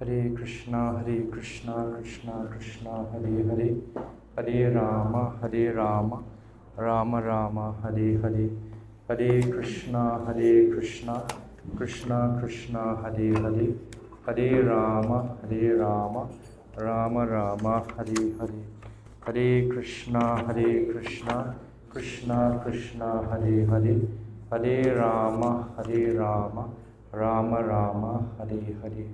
Hare Krishna, Krishna Krishna, Hare Hare, Hare Rama, Rama Rama, Hare Hare, Hare Krishna, Krishna Krishna, Hare Hare, Hare Rama, Rama Rama, Hare Hare, Hare Krishna, Krishna Krishna, Hare Hare, Hare Rama, Rama Rama, Hare Hare.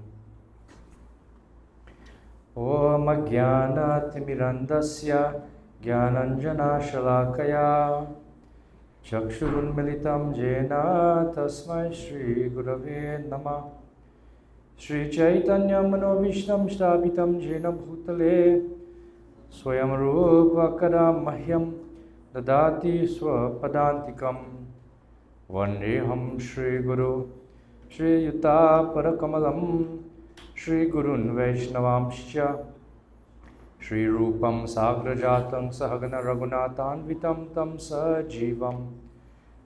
Om Jnanatimirandasya Jnananjana Shalakaya Chakshurunmilitam Jena Tasmai Shri Gurave Namah. Shri Chaitanya Manovishtam Shtabitam Jena Bhutale Swayam Rupa Kadam Mahyam Dadati Swapadantikam Vandeham Shri Guru Shri Yuta Parakamalam Shri Gurun Vaishnavamscha Shri Rupam Sagrajatam Sahagana Raghunathanvitam Tam Sajivam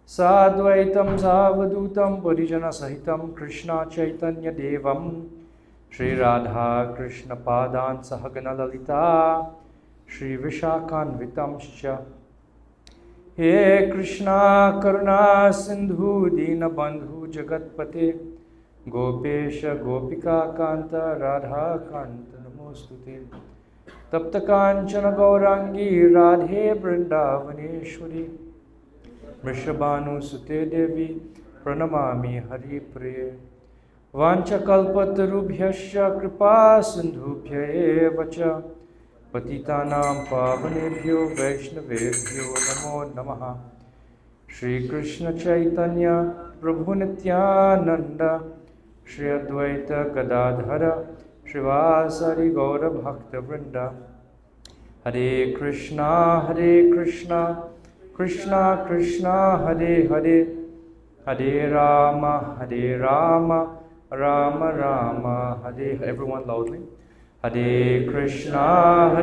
Sadvaitam Savadutam Parijana Sahitam Krishna Chaitanya Devam Shri Radha Krishna Padan Sahagana Lalita Shri Vishakhanvitamscha He Krishna Karuna Sindhu Dina Bandhu Jagatpate Gopesha Gopika Kanta Radha Kanta Namostute Tapta Kanchana Gaurangi Radhe Vrindavaneshwari Vrishabhanu Sute Devi Pranamami Hari Priye Vancha Kalpatarubhyasya Kripa Sindhubhya Evacha Patitanam Pavanebhyo Vaishnavebhyo Namo Namaha Shri Krishna Chaitanya Prabhu Nityananda Shri Advaita Gadadhara Srivasari Gaura Bhakta Vrinda Hare Krishna Krishna Krishna Hare Hare Hare Rama Rama Rama Hare. Everyone loudly. Hare Krishna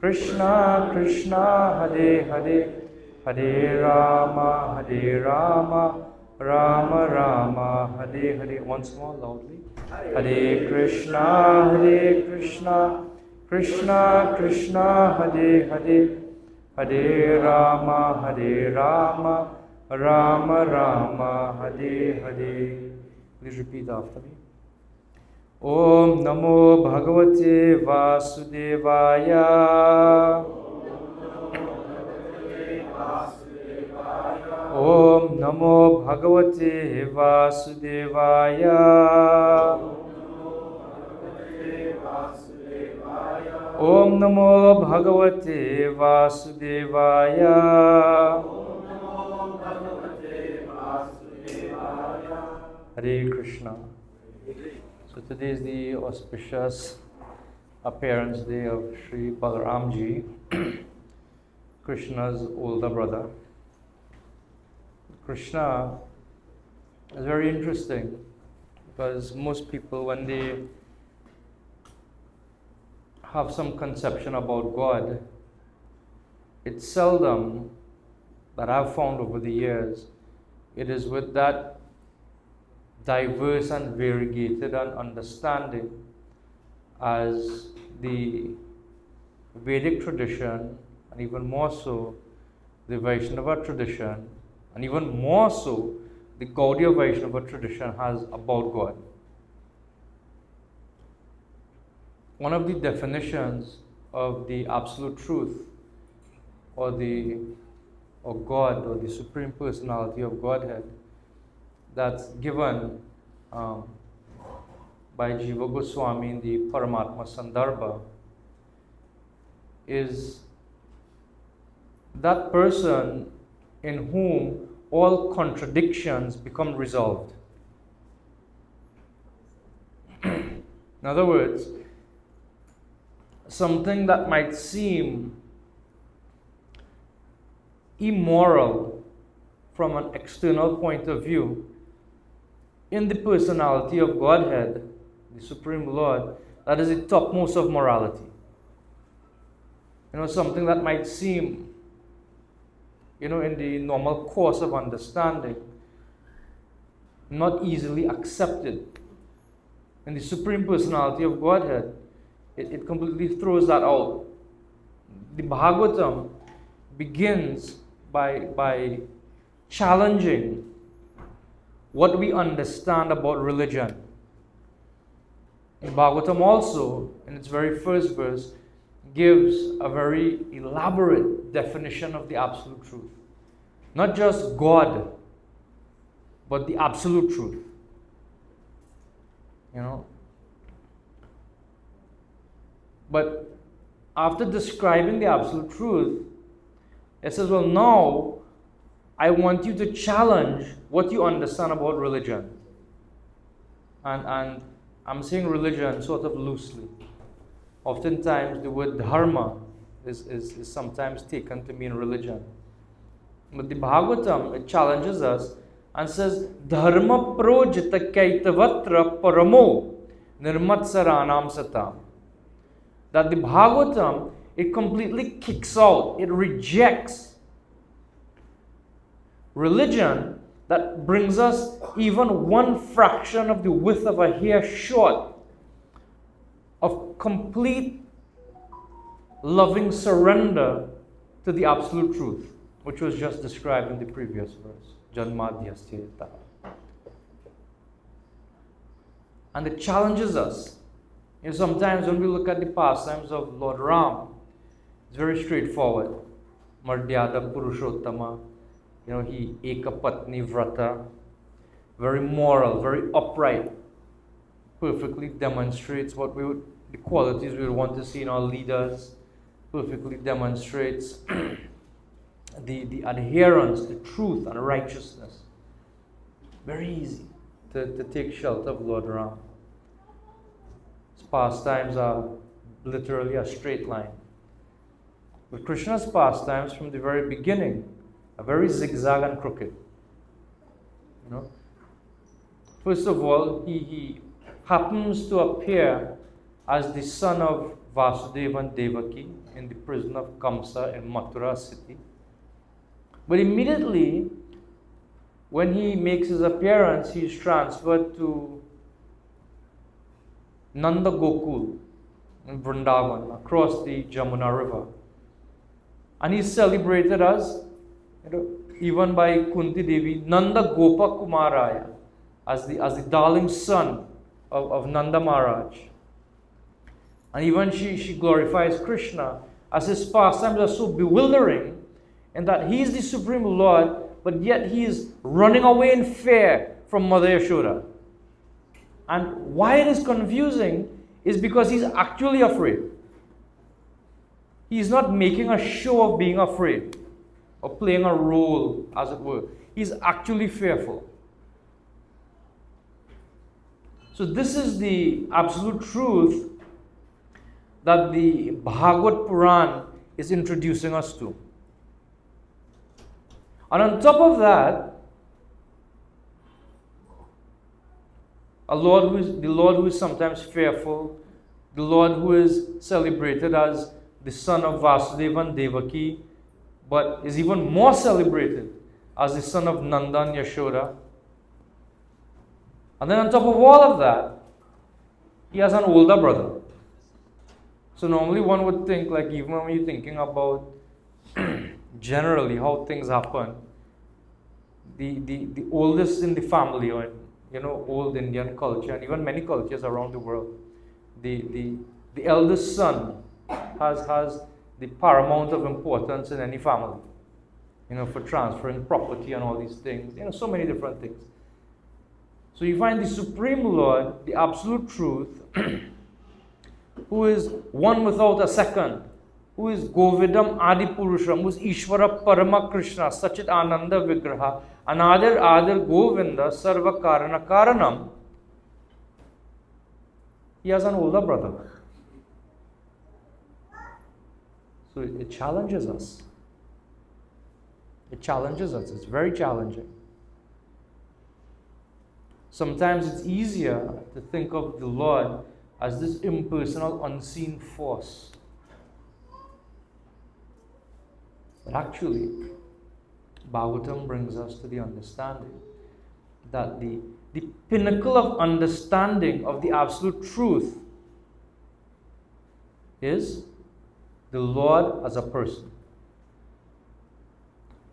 Krishna Krishna Hare Hare Hare Rama Rama Rama Hare Hare. Once more loudly. Hare Krishna Krishna Krishna Hare Hare Hare Rama Rama Rama Hare Hare. Please repeat after me. Om Namo Bhagavate Vasudevaya. Om Namo Bhagavate Vasudevaya. Om Namo Bhagavate Vasudevaya. Hare Krishna. So today is the auspicious appearance day of Sri Balaramji, Krishna's older brother. Krishna is very interesting because most people, when they have some conception about God, it's seldom that I've found over the years, it is with that diverse and variegated an understanding as the Vedic tradition, and even more so the Vaishnava tradition, and even more so the Gaudiya Vaishnava tradition has about God. One of the definitions of the absolute truth or God or the Supreme Personality of Godhead that's given by Jiva Goswami in the Paramatma Sandarbha is that person in whom all contradictions become resolved. In other words, something that might seem immoral from an external point of view, in the personality of Godhead, the Supreme Lord, that is the topmost of morality. Something that might seem, in the normal course of understanding, not easily accepted in the Supreme Personality of Godhead, it completely throws that out. The Bhagavatam begins by challenging what we understand about religion. The Bhagavatam also, in its very first verse, gives a very elaborate definition of the absolute truth. Not just God, but the absolute truth. But after describing the absolute truth, it says, well, now I want you to challenge what you understand about religion. And I'm saying religion sort of loosely. Oftentimes the word dharma is sometimes taken to mean religion. But the Bhagavatam, it challenges us and says, dharma projita kaitavatra paramo nirmatsaranam satam. That the Bhagavatam, it completely kicks out, it rejects religion that brings us even one fraction of the width of a hair short of complete loving surrender to the absolute truth, which was just described in the previous verse. Janmadhyastheta. And it challenges us. Sometimes when we look at the pastimes of Lord Ram, it's very straightforward. Madhyada Purushottama. He ekapatni vrata. Very moral, very upright. Perfectly demonstrates the qualities we would want to see in our leaders. Perfectly demonstrates the adherence to truth and righteousness. Very easy to take shelter of Lord Ram. His pastimes are literally a straight line. But Krishna's pastimes from the very beginning are very zigzag and crooked. First of all, he happens to appear as the son of Vasudeva and Devaki in the prison of Kamsa in Mathura city. But immediately, when he makes his appearance, he is transferred to Nanda Gokul in Vrindavan, across the Jamuna river. And he's celebrated as, even by Kunti Devi, Nanda Gopa Kumaraya, as the darling son of Nanda Maharaj. And even she glorifies Krishna, as his pastimes are so bewildering, in that he is the Supreme Lord, but yet he is running away in fear from Mother Yashoda. And why it is confusing is because he's actually afraid. He's not making a show of being afraid, or playing a role, as it were. He's actually fearful. So this is the absolute truth that the Bhagavad Puran is introducing us to. And on top of that, the Lord who is sometimes fearful, the Lord who is celebrated as the son of Vasudeva and Devaki, but is even more celebrated as the son of Nanda and Yashoda. And then on top of all of that, he has an older brother. So normally one would think, like, even when you're thinking about generally how things happen, the oldest in the family, or old Indian culture, and even many cultures around the world, the eldest son has the paramount of importance in any family, for transferring property and all these things, so many different things. So you find the Supreme Lord, the absolute truth, who is one without a second, who is Govidam Adi Purusham, who is Ishvara Parama Krishna, Sachit Ananda Vigraha, Anadir Adir Govinda, Sarva Karana Karanam. He has an older brother. So it challenges us. It challenges us. It's very challenging. Sometimes it's easier to think of the Lord as this impersonal, unseen force. But actually, Bhagavatam brings us to the understanding that the the pinnacle of understanding of the absolute truth is the Lord as a person,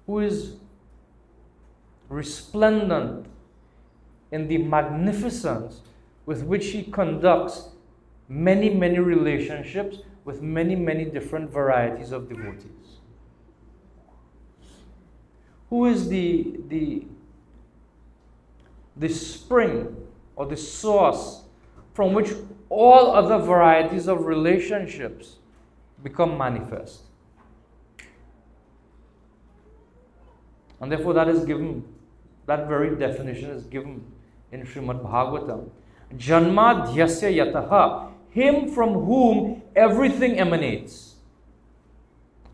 who is resplendent in the magnificence with which he conducts many, many relationships with many, many different varieties of devotees. Who is the spring or the source from which all other varieties of relationships become manifest. And therefore that is given, that very definition is given in Srimad Bhagavatam. Janmadhyasya yataha, him from whom everything emanates.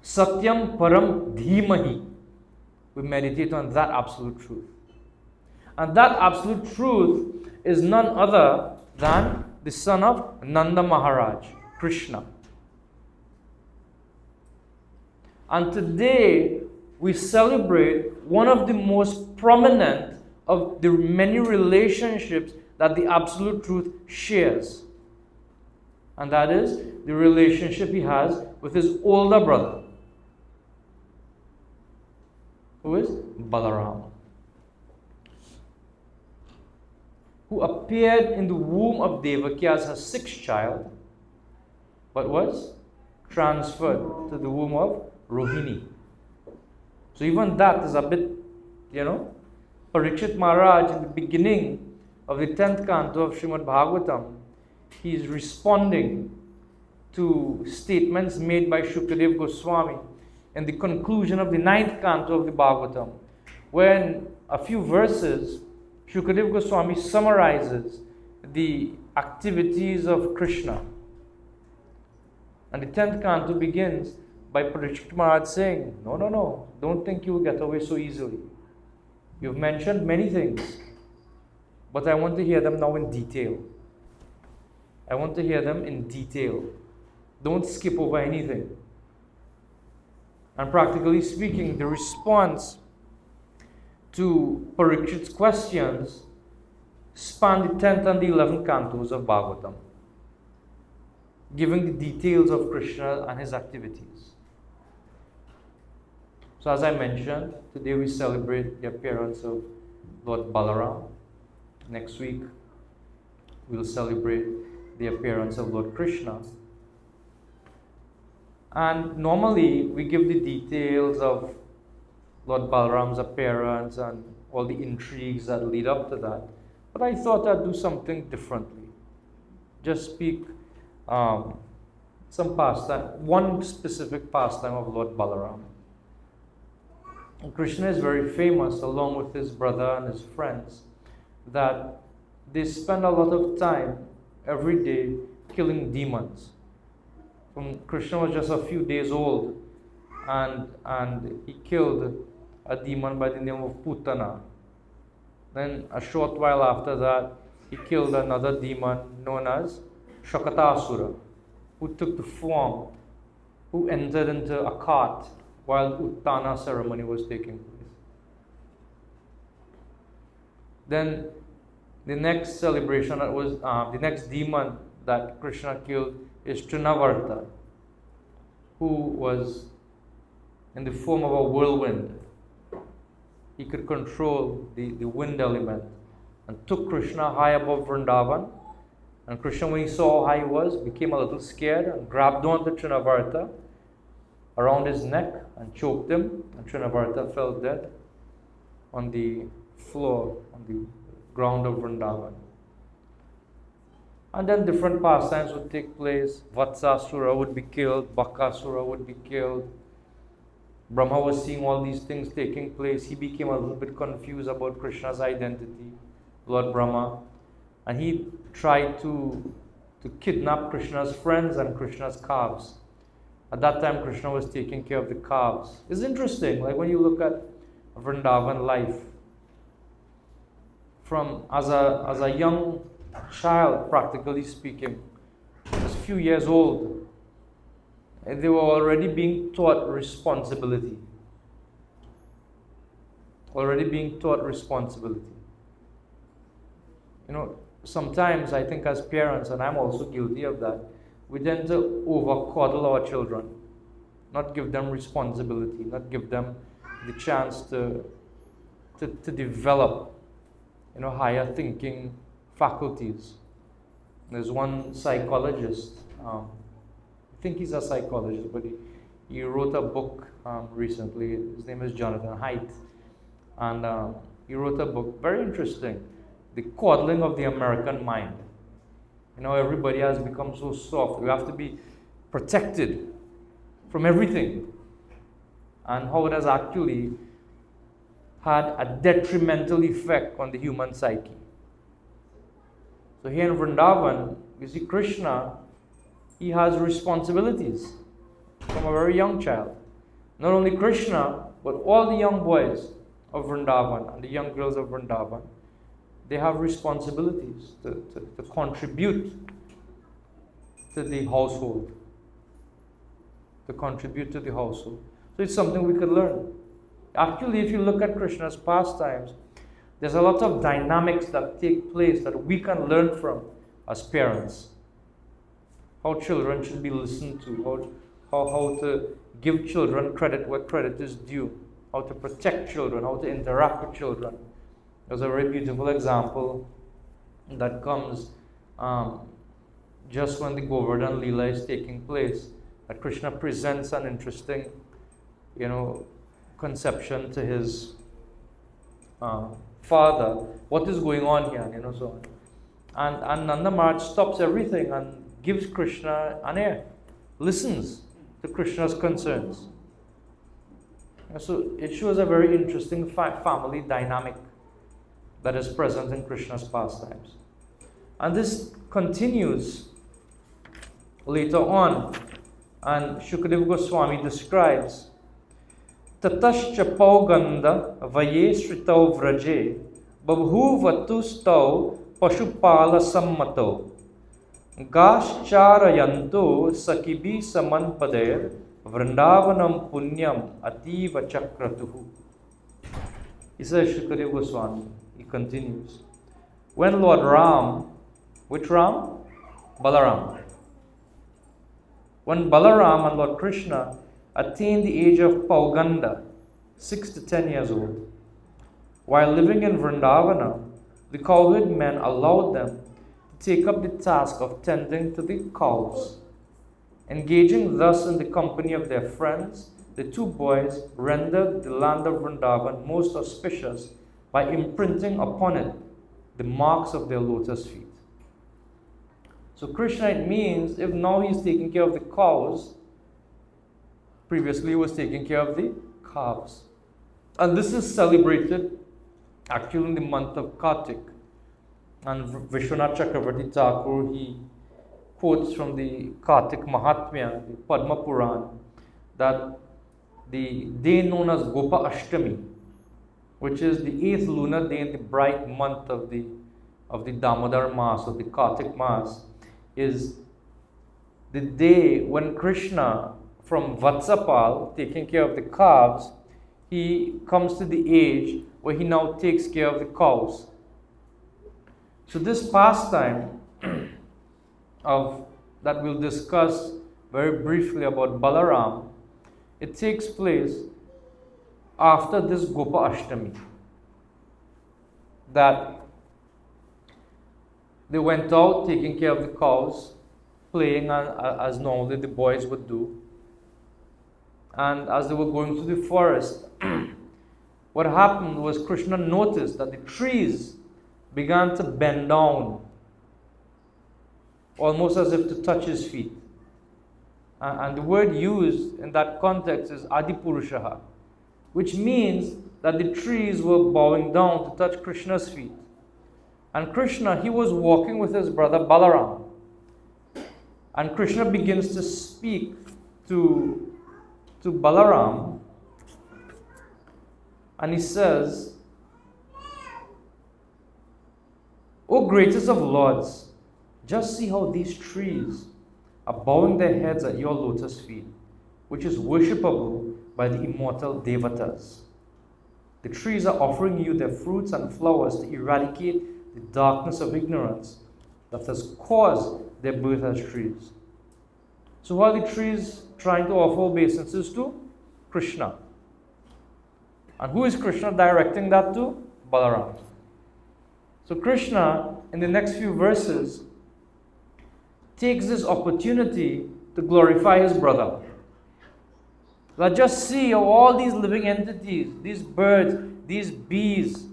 Satyam param dhimahi. We meditate on that absolute truth. And that absolute truth is none other than the son of Nanda Maharaj, Krishna. And today we celebrate one of the most prominent of the many relationships that the absolute truth shares. And that is the relationship he has with his older brother, who is Balaram, who appeared in the womb of Devaki as her sixth child, but was transferred to the womb of Rohini. So even that is a bit, Parikshit Maharaj in the beginning of the 10th canto of Srimad Bhagavatam, he is responding to statements made by Shukadev Goswami in the conclusion of the 9th canto of the Bhagavatam, when a few verses Shukadev Goswami summarizes the activities of Krishna. And the 10th canto begins by Parikshit Maharaj saying, No, don't think you will get away so easily. You've mentioned many things, but I want to hear them now in detail. I want to hear them in detail. Don't skip over anything. And practically speaking, the response to Parikshit's questions span the 10th and the 11th cantos of Bhagavatam, giving the details of Krishna and his activities. So as I mentioned, today we celebrate the appearance of Lord Balaram. Next week, we'll celebrate the appearance of Lord Krishna. And normally, we give the details of Lord Balaram's appearance and all the intrigues that lead up to that. But I thought I'd do something differently. Just speak some pastime, one specific pastime of Lord Balaram. And Krishna is very famous, along with his brother and his friends, that they spend a lot of time every day killing demons. Krishna was just a few days old, and he killed a demon by the name of Putana. Then a short while after that, he killed another demon known as Shakatasura, who took the form, who entered into a cart while the Uttana ceremony was taking place. Then the next celebration, that was the next demon that Krishna killed is Trinavarta, who was in the form of a whirlwind. He could control the wind element, and took Krishna high above Vrindavan. And Krishna, when he saw how high he was, became a little scared and grabbed onto Trinavarta around his neck and choked him, and Trinavarta fell dead on the floor, on the ground of Vrindavan. And then different pastimes would take place. Vatsasura would be killed, Bakasura would be killed. Brahma was seeing all these things taking place. He became a little bit confused about Krishna's identity, Lord Brahma. And he tried to kidnap Krishna's friends and Krishna's calves. At that time, Krishna was taking care of the calves. It's interesting, like when you look at Vrindavan life, from as a young child, practically speaking, just a few years old, they were already being taught responsibility. Sometimes I think as parents, and I'm also guilty of that, we tend to over coddle our children, not give them responsibility, not give them the chance to develop, higher thinking faculties. There's one psychologist, I think he's a psychologist, but he wrote a book recently. His name is Jonathan Haidt, and he wrote a book, very interesting, The Coddling of the American Mind. Everybody has become so soft. We have to be protected from everything, and how it has actually had a detrimental effect on the human psyche. So here in Vrindavan, you see Krishna, he has responsibilities from a very young child. Not only Krishna, but all the young boys of Vrindavan and the young girls of Vrindavan, they have responsibilities to contribute to the household. To contribute to the household. So it's something we could learn. Actually, if you look at Krishna's pastimes, there's a lot of dynamics that take place that we can learn from as parents. How children should be listened to, how to give children credit where credit is due, how to protect children, how to interact with children. There's a very beautiful example that comes just when the Govardhan Leela is taking place, that Krishna presents an interesting, conception to his father. What is going on here? So on. And Nanda Maharaj stops everything and gives Krishna an ear, listens to Krishna's concerns. So it shows a very interesting family dynamic that is present in Krishna's pastimes. And this continues later on, and Shukadeva Goswami describes Tatascha Pauganda Vaye Sritau Vraje Babhuvatu Pashupala Sammato Gashcharayanto Sakibi Samanpader Vrindavanam Punyam Ativa Chakratuhu. He says, Shukadeva Goswami, he continues, when Lord Ram, which Ram? Balaram. When Balaram and Lord Krishna attained the age of Pauganda, 6 to 10 years old, while living in Vrindavana, the cowherd men allowed them to take up the task of tending to the cows. Engaging thus in the company of their friends, the two boys rendered the land of Vrindavan most auspicious by imprinting upon it the marks of their lotus feet. So Krishna, it means, if now he's taking care of the cows, previously he was taking care of the calves. And this is celebrated actually in the month of Kartik. And Vishwanath Chakravarti Thakur, he quotes from the Kartik Mahatmya, the Padma Puran, that the day known as Gopa Ashtami, which is the 8th lunar day in the bright month of the Damodar Maas, of the Kartik Maas, is the day when Krishna, from Vatsapal, taking care of the calves, he comes to the age where he now takes care of the cows. So this pastime that we'll discuss very briefly about Balaram, it takes place after this Gopa Ashtami, that they went out taking care of the cows, playing as normally the boys would do. And as they were going through the forest, what happened was Krishna noticed that the trees began to bend down, almost as if to touch his feet. And the word used in that context is Adipurushaha, which means that the trees were bowing down to touch Krishna's feet. And Krishna, he was walking with his brother Balaram. And Krishna begins to speak to Balaram. And he says, O greatest of lords, just see how these trees are bowing their heads at your lotus feet, which is worshipable by the immortal Devatas. The trees are offering you their fruits and flowers to eradicate the darkness of ignorance that has caused their birth as trees. So who are the trees trying to offer obeisances to? Krishna. And who is Krishna directing that to? Balaram. So Krishna, in the next few verses, takes this opportunity to glorify his brother. Let's just see how all these living entities, these birds, these bees,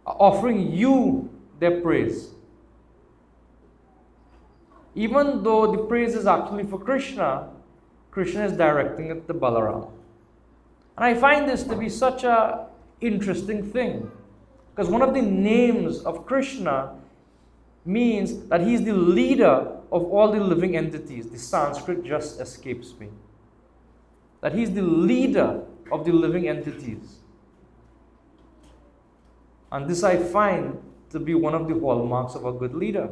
are offering you their praise. Even though the praise is actually for Krishna, Krishna is directing it to Balaram. And I find this to be such an interesting thing, because one of the names of Krishna means that he is the leader of all the living entities. The Sanskrit just escapes me. That he is the leader of the living entities. And this I find to be one of the hallmarks of a good leader.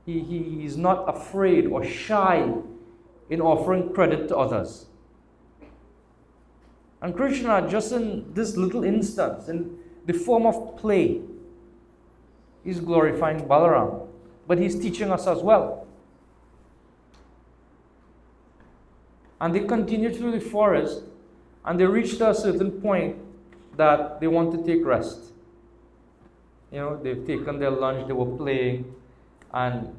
He is not afraid or shy in offering credit to others. And Krishna, just in this little instance, in the form of play, is glorifying Balaram. But he's teaching us as well. And they continue through the forest, and they reach to a certain point that they want to take rest. You know, they've taken their lunch, they were playing, and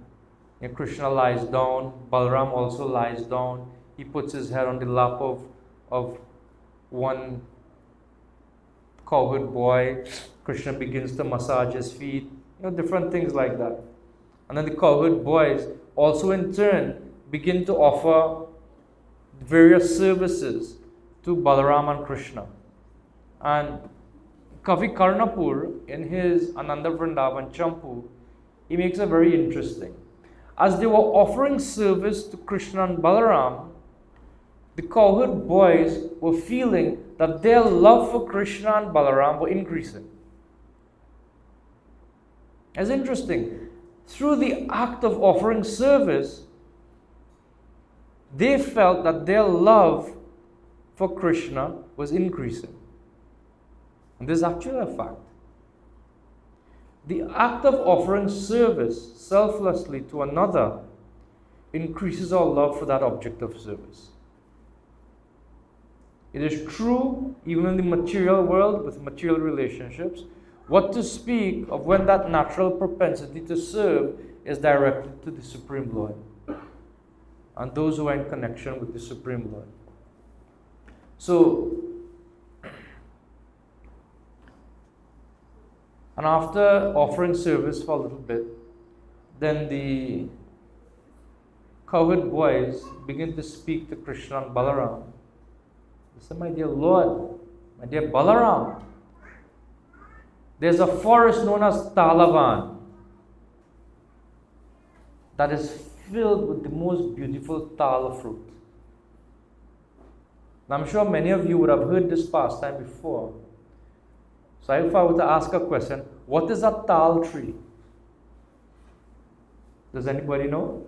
Krishna lies down, Balaram also lies down. He puts his head on the lap of one cowherd boy. Krishna begins to massage his feet, different things like that. And then the cowherd boys also in turn begin to offer various services to Balaram and Krishna. And Kavi Karnapur, in his Ananda Vrindavan Champu, he makes it very interesting. As they were offering service to Krishna and Balaram, the cowherd boys were feeling that their love for Krishna and Balaram were increasing. It's interesting. Through the act of offering service, they felt that their love for Krishna was increasing. And this is actually a fact. The act of offering service selflessly to another increases our love for that object of service. It is true even in the material world with material relationships. What to speak of when that natural propensity to serve is directed to the Supreme Lord and those who are in connection with the Supreme Lord. So, and after offering service for a little bit, then the cowherd boys begin to speak to Krishna and Balaram. They say, "My dear Lord, my dear Balaram, there's a forest known as Talavan that is filled with the most beautiful tal fruit." Now, I'm sure many of you would have heard this pastime before. So if I were to ask a question, what is a tal tree? Does anybody know?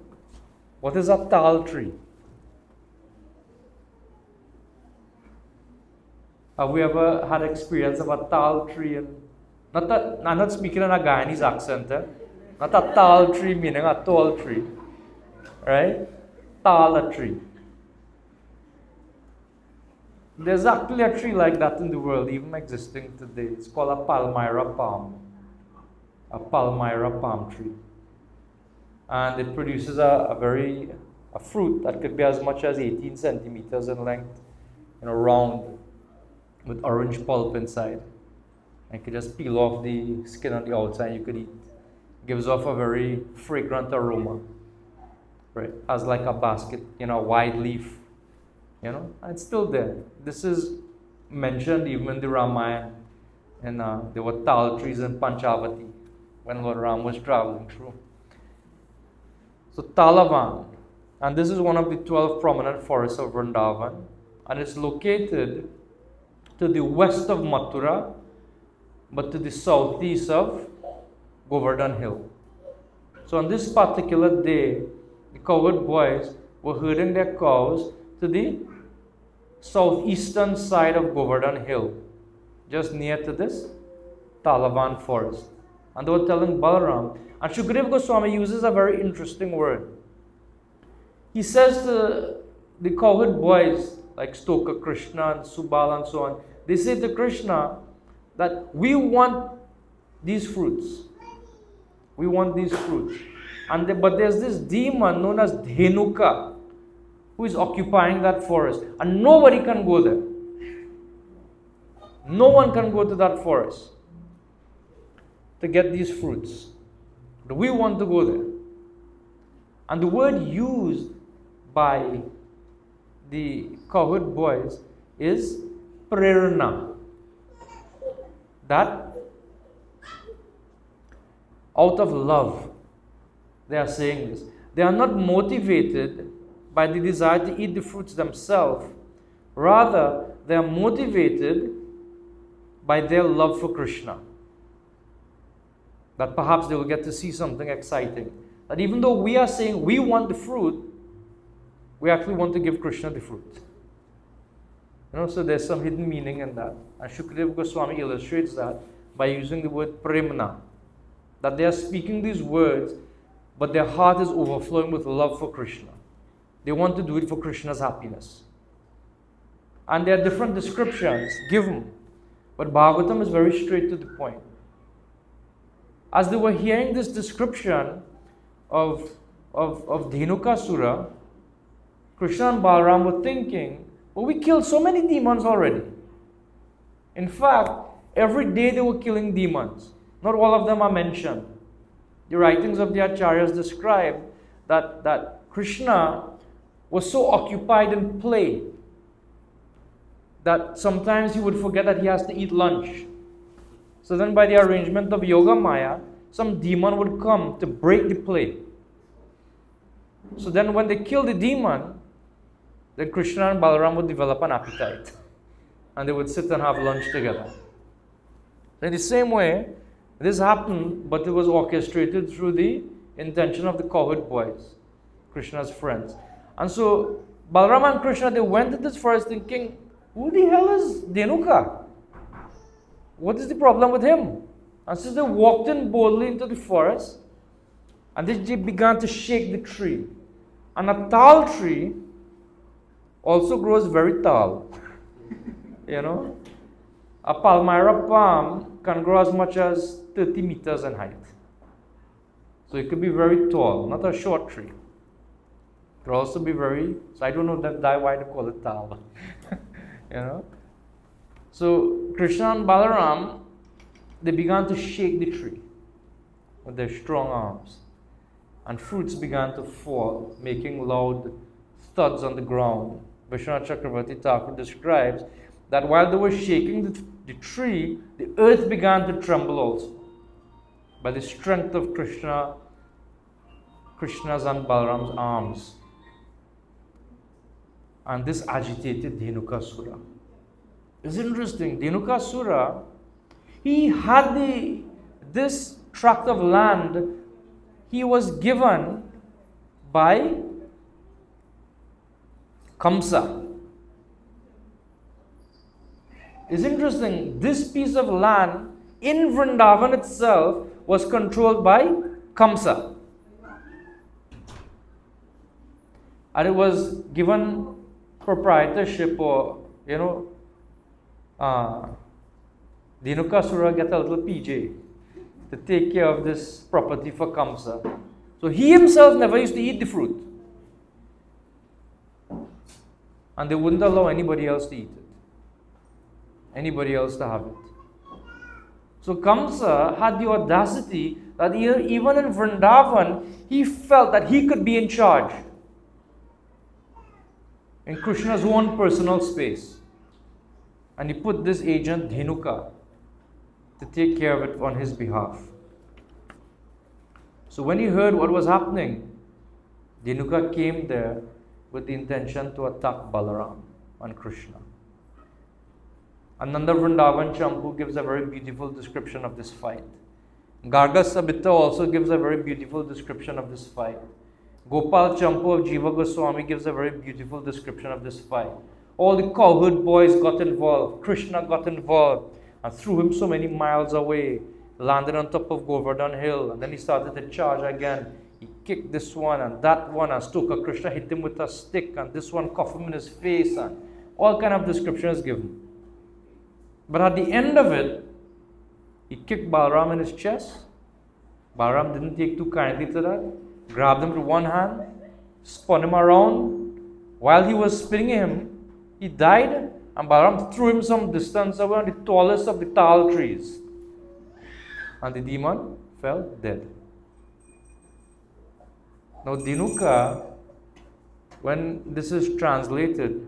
What is a tal tree? Have we ever had experience of a tal tree? And I'm not speaking in a Guyanese accent. Not a tal tree meaning a tall tree. Right? Tal tree. There's actually a tree like that in the world, even existing today. It's called a Palmyra palm. A Palmyra palm tree. And it produces a fruit that could be as much as 18 centimeters in length, round, with orange pulp inside. And you could just peel off the skin on the outside, you could eat. It gives off a very fragrant aroma. Right? Has like a basket, wide leaf. And it's still there. This is mentioned even in the Ramayana. And there were tal trees in Panchavati when Lord Ram was traveling through. So Talavan, and this is one of the 12 prominent forests of Vrindavan, and it's located to the west of Mathura, but to the southeast of Govardhan Hill. So on this particular day, the cowherd boys were herding their cows to the southeastern side of Govardhan Hill, just near to this Talavan forest. And they were telling Balaram. And Shukadeva Goswami uses a very interesting word. He says to the cowherd boys like Stoka Krishna and Subal and so on, they say to Krishna that we want these fruits. We want these fruits. But there's this demon known as Dhenuka who is occupying that forest. And nobody can go there. No one can go to that forest to get these fruits. But we want to go there. And the word used by the cowherd boys is prerna. That out of love, they are saying this. They are not motivated by the desire to eat the fruits themselves. Rather, they are motivated by their love for Krishna. That perhaps they will get to see something exciting. That even though we are saying we want the fruit, we actually want to give Krishna the fruit. So there's some hidden meaning in that. And Shukadeva Goswami illustrates that by using the word premna. That they are speaking these words, but their heart is overflowing with love for Krishna. They want to do it for Krishna's happiness. And there are different descriptions given, but Bhagavatam is very straight to the point. As they were hearing this description of Dhenukasura, Krishna and Balaram were thinking, well, we killed so many demons already. In fact, every day they were killing demons. Not all of them are mentioned. The writings of the Acharyas describe that Krishna was so occupied in play that sometimes he would forget that he has to eat lunch. So then by the arrangement of Yoga Maya, some demon would come to break the play. So then when they kill the demon, then Krishna and Balaram would develop an appetite. And they would sit and have lunch together. In the same way, this happened, but it was orchestrated through the intention of the cowherd boys, Krishna's friends. And so Balaram and Krishna, they went to this forest thinking, who the hell is Dhenuka? What is the problem with him? And so they walked in boldly into the forest, and they began to shake the tree. And a tall tree also grows very tall. A palmyra palm can grow as much as 30 meters in height. So it could be very tall, not a short tree. It could also be so I don't know why they call it tall. So Krishna and Balaram, they began to shake the tree with their strong arms. And fruits began to fall, making loud thuds on the ground. Vishwanath Chakravarti Thakur describes that while they were shaking the tree, the earth began to tremble also by the strength of Krishna's and Balaram's arms. And this agitated Dhenukasura. It's interesting. Dhenukasura, he had this tract of land he was given by Kamsa. It's interesting, this piece of land in Vrindavan itself was controlled by Kamsa. And it was given proprietorship or, Dhenukasura get a little PJ to take care of this property for Kamsa. So he himself never used to eat the fruit. And they wouldn't allow anybody else to eat it. Anybody else to have it. So Kamsa had the audacity that even in Vrindavan, he felt that he could be in charge. In Krishna's own personal space. And he put this agent, Dhenuka, to take care of it on his behalf. So when he heard what was happening, Dhenuka came there with the intention to attack Balaram and Krishna. Ananda Vrindavan Champu gives a very beautiful description of this fight. Garga Sabita also gives a very beautiful description of this fight. Gopal Champu of Jiva Goswami gives a very beautiful description of this fight. All the cowherd boys got involved. Krishna got involved and threw him so many miles away. landed on top of Govardhan Hill, and then he started to charge again. He kicked this one and that one, and Stoka Krishna hit him with a stick, and this one cuffed him in his face, and all kind of descriptions given. But at the end of it, he kicked Balaram in his chest. Balaram didn't take too kindly to that. Grabbed him with one hand, spun him around. While he was spinning him, he died, and Balaram threw him some distance away on the tallest of the tall trees. And the demon fell dead. Now Dhenuka, when this is translated,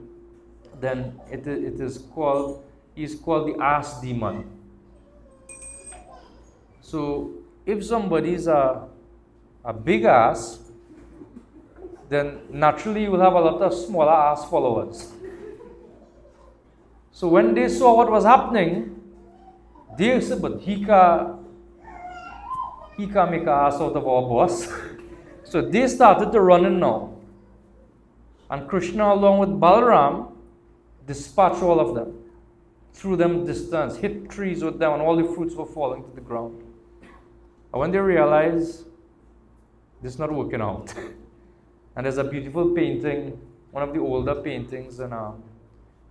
then he is called the ass demon. So if somebody is a big ass, then naturally you will have a lot of smaller ass followers. So when they saw what was happening, they said, but he can make an ass out of our boss. So they started to run in now. And Krishna, along with Balaram, dispatched all of them, threw them distance, hit trees with them, and all the fruits were falling to the ground. And when they realized this is not working out, and there's a beautiful painting, one of the older paintings in a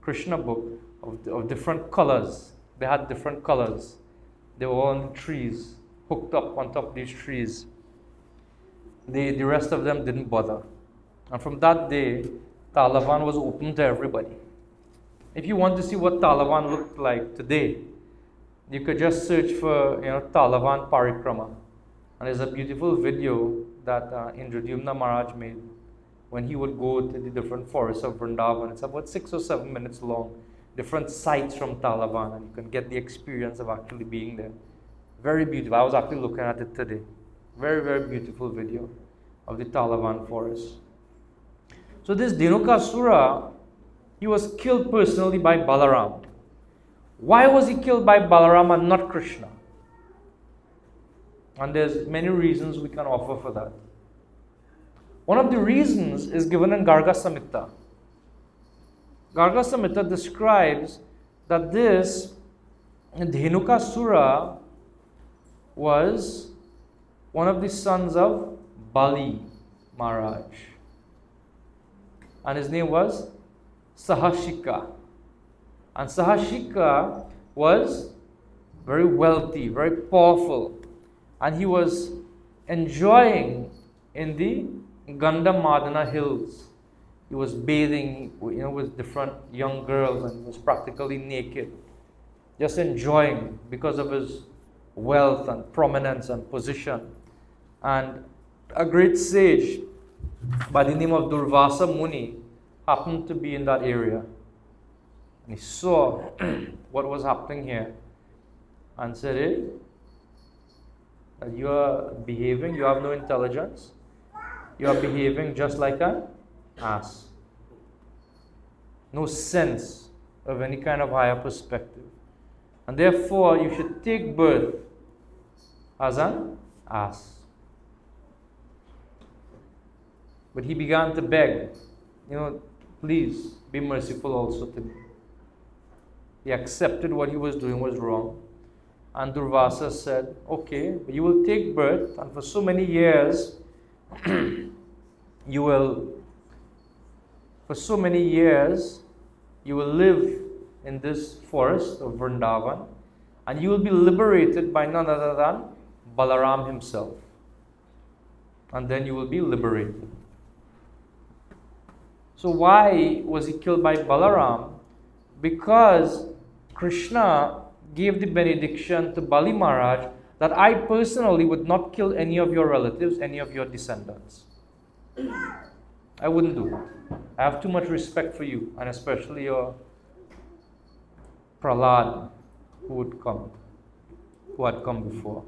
Krishna book of different colors. They had different colors. They were all on the trees, hooked up on top of these trees. The rest of them didn't bother. And from that day, Talavan was open to everybody. If you want to see what Talavan looked like today, you could just search for Talavan Parikrama. And there's a beautiful video that Indradyumna Maharaj made when he would go to the different forests of Vrindavan. It's about 6 or 7 minutes long. Different sights from Talavan, and you can get the experience of actually being there. Very beautiful. I was actually looking at it today. Very, very beautiful video of the Talavan forest. So this Dhenukasura, he was killed personally by Balaram. Why was he killed by Balaram and not Krishna? And there's many reasons we can offer for that. One of the reasons is given in Garga Samhita. Garga Samhita describes that this Dhenukasura was one of the sons of Bali Maharaj. And his name was Sahashika. And Sahashika was very wealthy, very powerful. And he was enjoying in the Gandhamadana hills. He was bathing, with different young girls, and was practically naked, just enjoying because of his wealth and prominence and position. And a great sage by the name of Durvasa Muni happened to be in that area. And he saw what was happening here and said, hey, that you are behaving, you have no intelligence, you are behaving just like an ass. No sense of any kind of higher perspective. And therefore, you should take birth as an ass. But he began to beg, please be merciful also to me. He accepted what he was doing was wrong. And Durvasa said, okay, but you will take birth, and for so many years, you will live in this forest of Vrindavan, and you will be liberated by none other than Balaram himself. And then you will be liberated. So why was he killed by Balaram? Because Krishna gave the benediction to Bali Maharaj that I personally would not kill any of your relatives, any of your descendants. I wouldn't do it. I have too much respect for you, and especially your Prahlad who had come before.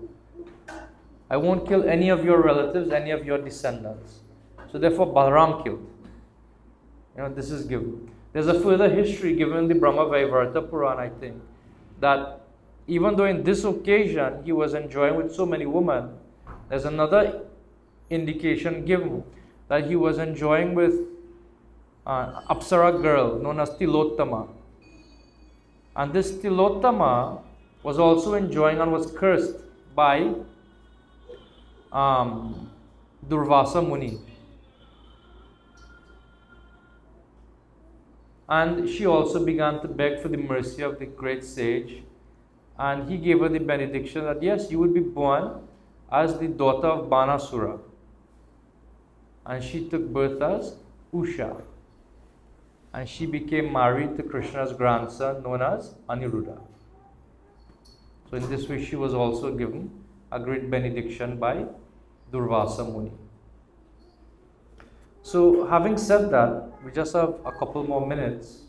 I won't kill any of your relatives, any of your descendants. So therefore Balaram killed. This is given. There's a further history given in the Brahma Vaivarta Purana, I think, that even though in this occasion he was enjoying with so many women, there's another indication given that he was enjoying with an Apsara girl known as Tilottama. And this Tilottama was also enjoying and was cursed by Durvasa Muni. And she also began to beg for the mercy of the great sage. And he gave her the benediction that yes, you will be born as the daughter of Banasura. And she took birth as Usha. And she became married to Krishna's grandson known as Aniruddha. So in this way she was also given a great benediction by Durvasa Muni. So having said that, we just have a couple more minutes.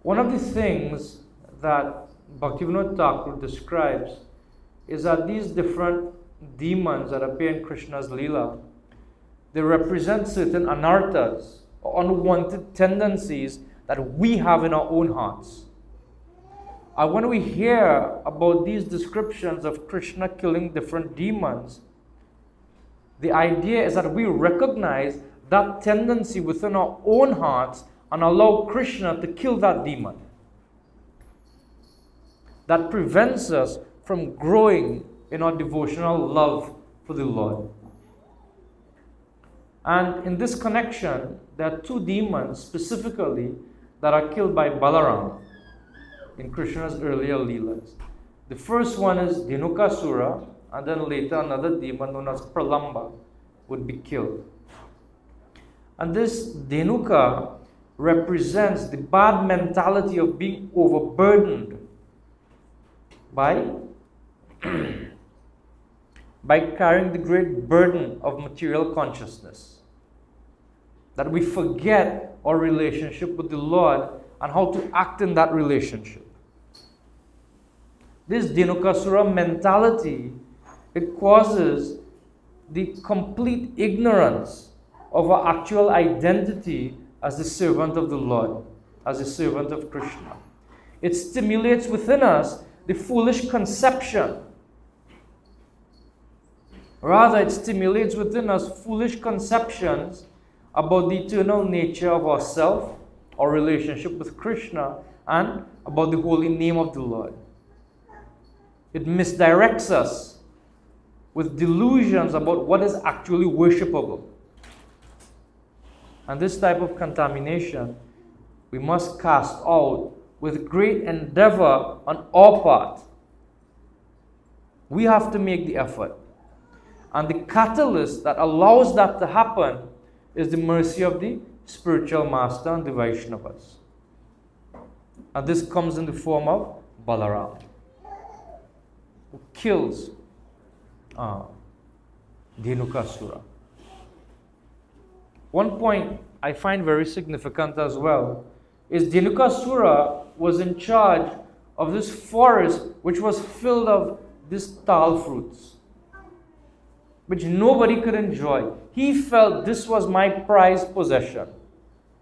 One of the things that Bhaktivinoda Thakur describes is that these different demons that appear in Krishna's Leela, they represent certain anarthas, or unwanted tendencies that we have in our own hearts. And when we hear about these descriptions of Krishna killing different demons, the idea is that we recognize that tendency within our own hearts and allow Krishna to kill that demon. That prevents us from growing in our devotional love for the Lord. And in this connection, there are two demons specifically that are killed by Balaram in Krishna's earlier Leelas. The first one is Dhenukasura, and then later another demon known as Pralamba would be killed. And this Dhenuka represents the bad mentality of being overburdened by carrying the great burden of material consciousness. That we forget our relationship with the Lord and how to act in that relationship. This Dhenukasura mentality, it causes the complete ignorance of our actual identity as the servant of the Lord, as a servant of Krishna. It stimulates within us the foolish conception. Rather, it stimulates within us foolish conceptions about the eternal nature of ourself, our relationship with Krishna, and about the holy name of the Lord. It misdirects us with delusions about what is actually worshipable. And this type of contamination we must cast out with great endeavor on our part. We have to make the effort. And the catalyst that allows that to happen is the mercy of the spiritual master and the Vaishnavas. And this comes in the form of Balaram, who kills Dhenukasura. One point I find very significant as well is Dhenukasura was in charge of this forest which was filled of these tal fruits, which nobody could enjoy. He felt this was my prized possession.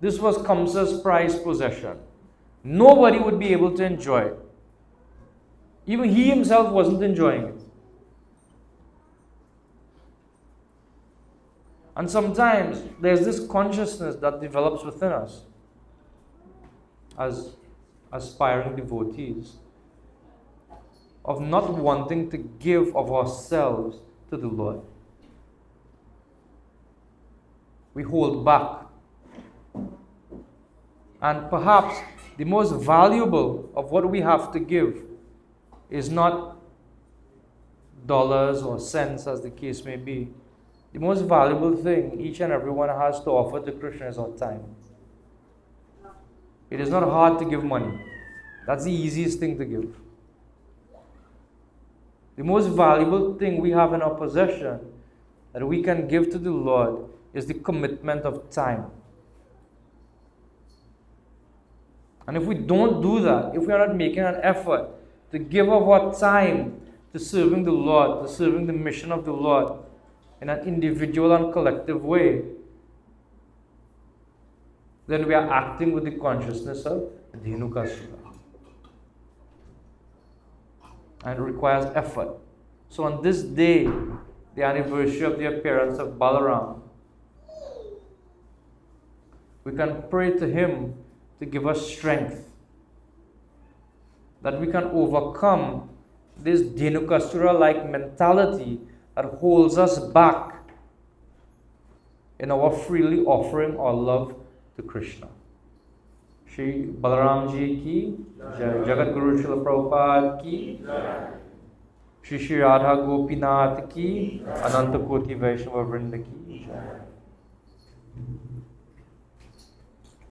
This was Kamsa's prized possession. Nobody would be able to enjoy it. Even he himself wasn't enjoying it. And sometimes there's this consciousness that develops within us as aspiring devotees of not wanting to give of ourselves to the Lord. We hold back. And perhaps the most valuable of what we have to give is not dollars or cents, as the case may be. The most valuable thing each and everyone has to offer to Krishna is our time. It is not hard to give money. That's the easiest thing to give. The most valuable thing we have in our possession that we can give to the Lord is the commitment of time. And if we don't do that, if we are not making an effort to give of our time to serving the Lord, to serving the mission of the Lord in an individual and collective way, then we are acting with the consciousness of Dhenukasura. And it requires effort. So on this day, the anniversary of the appearance of Balaram, we can pray to him to give us strength, that we can overcome this Dhenukasura like mentality that holds us back in our freely offering our love to Krishna. Shri Balaram Ji ki Jai, Jagat Guru Srila Prabhupada ki Jai, Shri Shri Radha Gopinath ki, Ananta Koti Vaishnava Vrinda ki Jai.